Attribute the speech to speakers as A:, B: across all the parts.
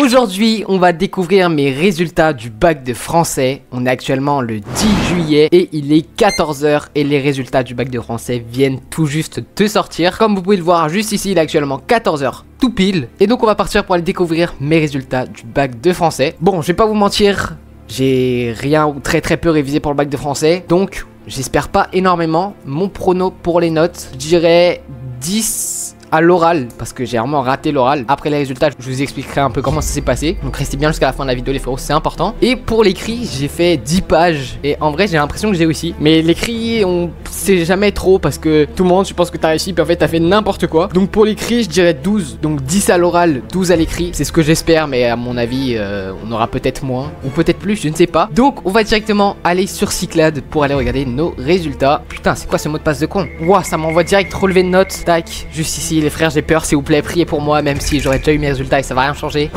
A: Aujourd'hui, on va découvrir mes résultats du bac de français. On est actuellement le 10 juillet et il est 14 h et les résultats du bac de français viennent tout juste de sortir. Comme vous pouvez le voir juste ici, il est actuellement 14 h tout pile. Et donc on va partir pour aller découvrir mes résultats du bac de français. Bon, je vais pas vous mentir, j'ai rien ou très peu révisé pour le bac de français. Donc j'espère pas énormément. Mon prono pour les notes, je dirais 10 à l'oral, parce que j'ai vraiment raté l'oral. Après les résultats, je vous expliquerai un peu comment ça s'est passé. Donc restez bien jusqu'à la fin de la vidéo les frérots, c'est important. Et pour l'écrit, j'ai fait 10 pages. Et en vrai, j'ai l'impression que j'ai réussi. Mais l'écrit, on sait jamais trop, parce que tout le monde, je pense que t'as réussi, puis en fait, t'as fait n'importe quoi. Donc pour l'écrit, je dirais 12. Donc 10 à l'oral, 12 à l'écrit. C'est ce que j'espère, mais à mon avis, on aura peut-être moins, ou peut-être plus, je ne sais pas. Donc on va directement aller sur Cyclades pour aller regarder nos résultats. Putain, c'est quoi ce mot de passe de con? Ouah, ça m'envoie direct relevé de notes. Tac, juste ici. Les frères, j'ai peur, s'il vous plaît, priez pour moi, même si j'aurais déjà eu mes résultats et ça va rien changer.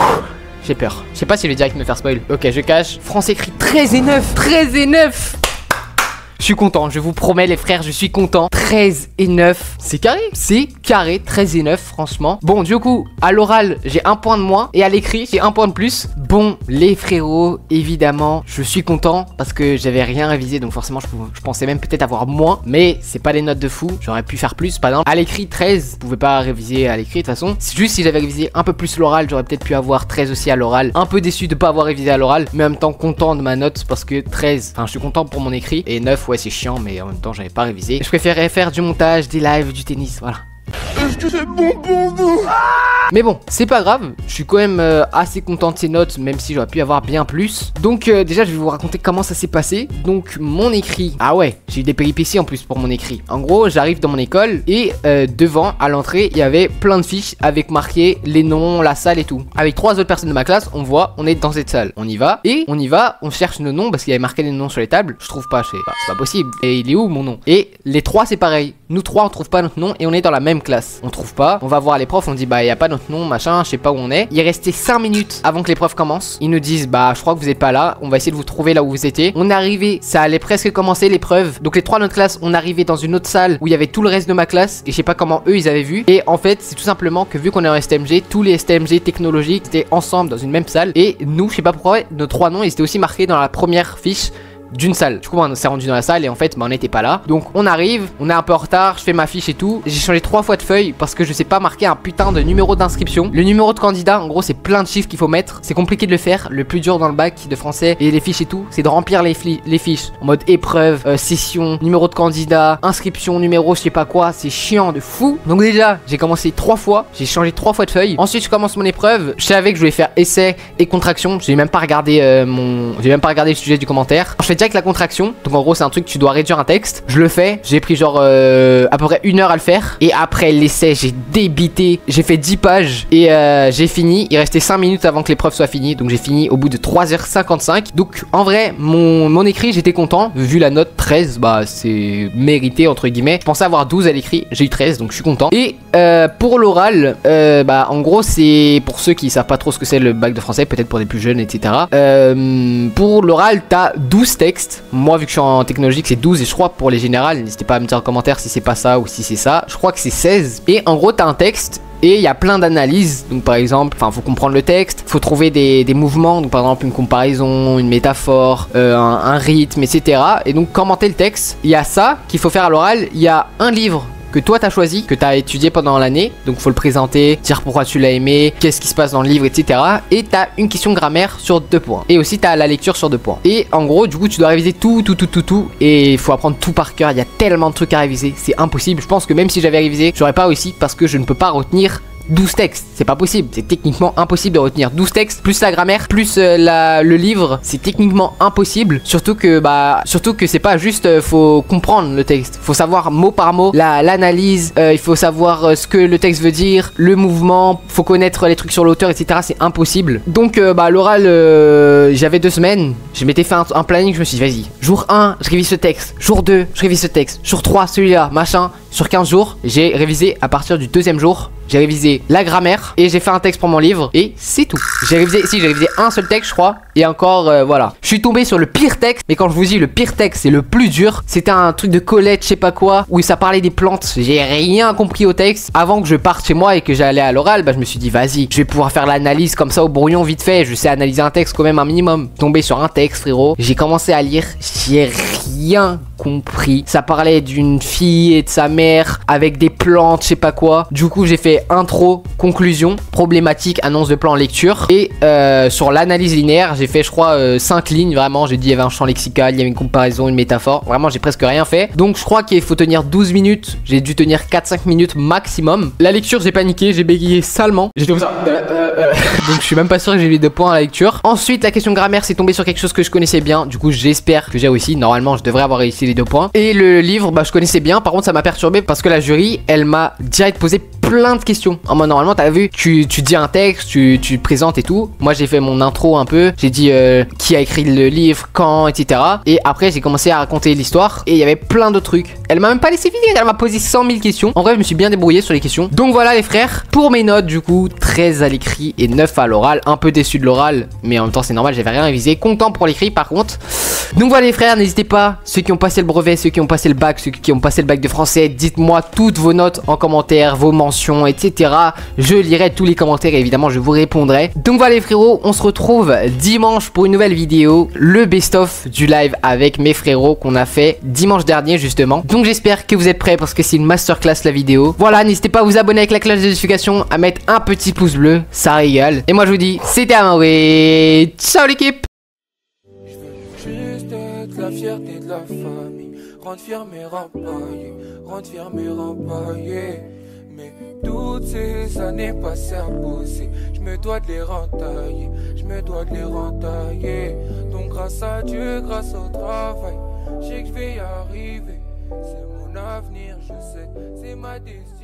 A: J'ai peur. Je sais pas si je vais direct me faire spoil. Ok, je cache. France écrit 13 et 9. 13 et 9. Je suis content, je vous promets les frères, je suis content. 13 et 9, c'est carré. C'est carré, 13 et 9 franchement. Bon, du coup, à l'oral, j'ai un point de moins. Et à l'écrit, j'ai un point de plus. Bon, les frérots, évidemment, je suis content parce que j'avais rien révisé. Donc forcément, je pensais même peut-être avoir moins. Mais c'est pas des notes de fou. J'aurais pu faire plus, par exemple. À l'écrit, 13, je pouvais pas réviser à l'écrit de toute façon. C'est juste si j'avais révisé un peu plus l'oral, j'aurais peut-être pu avoir 13 aussi à l'oral. Un peu déçu de pas avoir révisé à l'oral. Mais en même temps, content de ma note parce que 13, enfin, je suis content pour mon écrit. Et 9, ouais, c'est chiant, mais en même temps, j'avais pas révisé. Je préférais faire du montage, des lives, du tennis, voilà.
B: Est-ce que c'est bon pour vous?
A: Mais bon, c'est pas grave, je suis quand même assez content de ces notes, même si j'aurais pu avoir bien plus. Donc déjà, je vais vous raconter comment ça s'est passé. Donc mon écrit, ah ouais, j'ai eu des péripéties en plus pour mon écrit. En gros, j'arrive dans mon école et devant, à l'entrée, il y avait plein de fiches avec marqué les noms, la salle et tout. Avec 3 autres personnes de ma classe, on voit, on est dans cette salle. On y va, et on cherche nos noms parce qu'il y avait marqué les noms sur les tables. Je trouve pas, c'est pas possible. Et il est où mon nom? Et les 3, c'est pareil. Nous 3, on trouve pas notre nom et on est dans la même classe. On trouve pas, on va voir les profs, on dit bah y a pas notre nom, machin, je sais pas où on est. Il est resté 5 minutes avant que les profs commencent. Ils nous disent bah je crois que vous êtes pas là, on va essayer de vous trouver là où vous étiez. On est arrivé, ça allait presque commencer l'épreuve. Donc les 3 de notre classe, on arrivait dans une autre salle où il y avait tout le reste de ma classe et je sais pas comment eux ils avaient vu. Et en fait, c'est tout simplement que vu qu'on est en STMG, tous les STMG technologiques étaient ensemble dans une même salle. Et nous, je sais pas pourquoi, nos 3 noms ils étaient aussi marqués dans la première fiche d'une salle. Du coup on s'est rendu dans la salle et en fait on n'était pas là. Donc on arrive, on est un peu en retard, je fais ma fiche et tout. J'ai changé 3 fois de feuille parce que je sais pas marquer un putain de numéro d'inscription. Le numéro de candidat, en gros c'est plein de chiffres qu'il faut mettre. C'est compliqué de le faire. Le plus dur dans le bac de français et les fiches et tout, c'est de remplir les fiches en mode épreuve, session, numéro de candidat, inscription, numéro je sais pas quoi. C'est chiant de fou. Donc déjà j'ai commencé 3 fois, j'ai changé 3 fois de feuille. Ensuite je commence mon épreuve. Je savais que je voulais faire essai et contraction. J'ai même pas regardé le sujet du commentaire. Je fais direct la contraction. Donc en gros c'est un truc, tu dois réduire un texte. Je le fais, j'ai pris genre à peu près 1 heure à le faire. Et après l'essai j'ai débité. J'ai fait 10 pages et j'ai fini. Il restait 5 minutes avant que l'épreuve soit finie. Donc j'ai fini au bout de 3h55. Donc en vrai mon écrit j'étais content. Vu la note 13, bah c'est mérité entre guillemets. Je pensais avoir 12 à l'écrit, j'ai eu 13 donc je suis content. Et pour l'oral, bah en gros c'est pour ceux qui savent pas trop ce que c'est le bac de français, peut-être pour des plus jeunes etc. Pour l'oral t'as 12 textes. Moi vu que je suis en technologique c'est 12 et je crois pour les générales, n'hésitez pas à me dire en commentaire si c'est pas ça ou si c'est ça. Je crois que c'est 16. Et en gros t'as un texte et il y a plein d'analyses. Donc par exemple, enfin faut comprendre le texte, faut trouver des mouvements, donc par exemple une comparaison, une métaphore, un rythme, etc. Et donc commenter le texte. Il y a ça qu'il faut faire à l'oral. Il y a un livre que toi t'as choisi, que t'as étudié pendant l'année, donc faut le présenter, dire pourquoi tu l'as aimé, qu'est-ce qui se passe dans le livre, etc. Et t'as une question grammaire sur 2 points. Et aussi t'as la lecture sur 2 points. Et en gros, du coup, tu dois réviser tout. Et il faut apprendre tout par cœur. Il y a tellement de trucs à réviser, c'est impossible. Je pense que même si j'avais révisé, j'aurais pas réussi parce que je ne peux pas retenir 12 textes, c'est pas possible, c'est techniquement impossible de retenir 12 textes, plus la grammaire, plus le livre, c'est techniquement impossible, surtout que c'est pas juste, faut comprendre le texte, faut savoir mot par mot, l'analyse, il faut savoir ce que le texte veut dire, le mouvement, faut connaître les trucs sur l'auteur, etc. C'est impossible. Donc l'oral, j'avais 2 semaines, je m'étais fait un planning, je me suis dit vas-y, jour 1, je révise ce texte, jour 2, je révise ce texte, jour 3, celui-là, machin. Sur 15 jours, j'ai révisé à partir du deuxième jour. J'ai révisé la grammaire et j'ai fait un texte pour mon livre et c'est tout. J'ai révisé un seul texte je crois et encore voilà. Je suis tombé sur le pire texte, mais quand je vous dis le pire texte c'est le plus dur, c'était un truc de Colette je sais pas quoi où ça parlait des plantes. J'ai rien compris au texte. Avant que je parte chez moi et que j'allais à l'oral, bah je me suis dit vas-y, je vais pouvoir faire l'analyse comme ça au brouillon vite fait. Je sais analyser un texte quand même un minimum. Tombé sur un texte frérot, j'ai commencé à lire, j'ai rien compris. Ça parlait d'une fille et de sa mère avec des plantes je sais pas quoi. Du coup j'ai fait intro, conclusion, problématique, annonce de plan, lecture. Et sur l'analyse linéaire, j'ai fait je crois 5 lignes vraiment. J'ai dit il y avait un champ lexical, il y avait une comparaison, une métaphore. Vraiment j'ai presque rien fait. Donc je crois qu'il faut tenir 12 minutes. J'ai dû tenir 4-5 minutes maximum. La lecture j'ai paniqué, j'ai bégayé salement. J'étais comme ça. Donc je suis même pas sûr que j'ai eu les 2 points à la lecture. Ensuite la question grammaire c'est tombé sur quelque chose que je connaissais bien. Du coup j'espère que j'ai réussi. Normalement je devrais avoir réussi les 2 points. Et le livre bah je connaissais bien. Par contre ça m'a perturbé parce que la jury elle m'a direct posé plein de questions. En mode normalement t'as vu, tu dis un texte, tu présentes et tout. Moi j'ai fait mon intro un peu. J'ai dit qui a écrit le livre, quand, etc. Et après j'ai commencé à raconter l'histoire. Et il y avait plein de trucs. Elle m'a même pas laissé finir. Elle m'a posé 100 000 questions. En vrai je me suis bien débrouillé sur les questions. Donc voilà les frères. Pour mes notes du coup 13 à l'écrit et 9 à l'oral. Un peu déçu de l'oral. Mais en même temps c'est normal, j'avais rien révisé. Content pour l'écrit par contre. Donc voilà les frères, n'hésitez pas, ceux qui ont passé le brevet, ceux qui ont passé le bac, ceux qui ont passé le bac de français, dites-moi toutes vos notes en commentaire, vos mentions, etc. Je lirai tous les commentaires et évidemment je vous répondrai. Donc voilà les frérots, on se retrouve dimanche pour une nouvelle vidéo, le best-of du live avec mes frérots qu'on a fait dimanche dernier justement. Donc j'espère que vous êtes prêts parce que c'est une masterclass la vidéo. Voilà, n'hésitez pas à vous abonner avec la cloche de notification, à mettre un petit pouce bleu, ça régale. Et moi je vous dis, c'était Amaury, ciao l'équipe.
B: La fierté de la famille, rendre fier mes rampaillés, rendre fier mes rampaillés. Mais toutes ces années passées à bosser, je me dois de les rentailler, je me dois de les rentailler. Donc grâce à Dieu, grâce au travail, je sais que je vais y arriver. C'est mon avenir, je sais, c'est ma décision.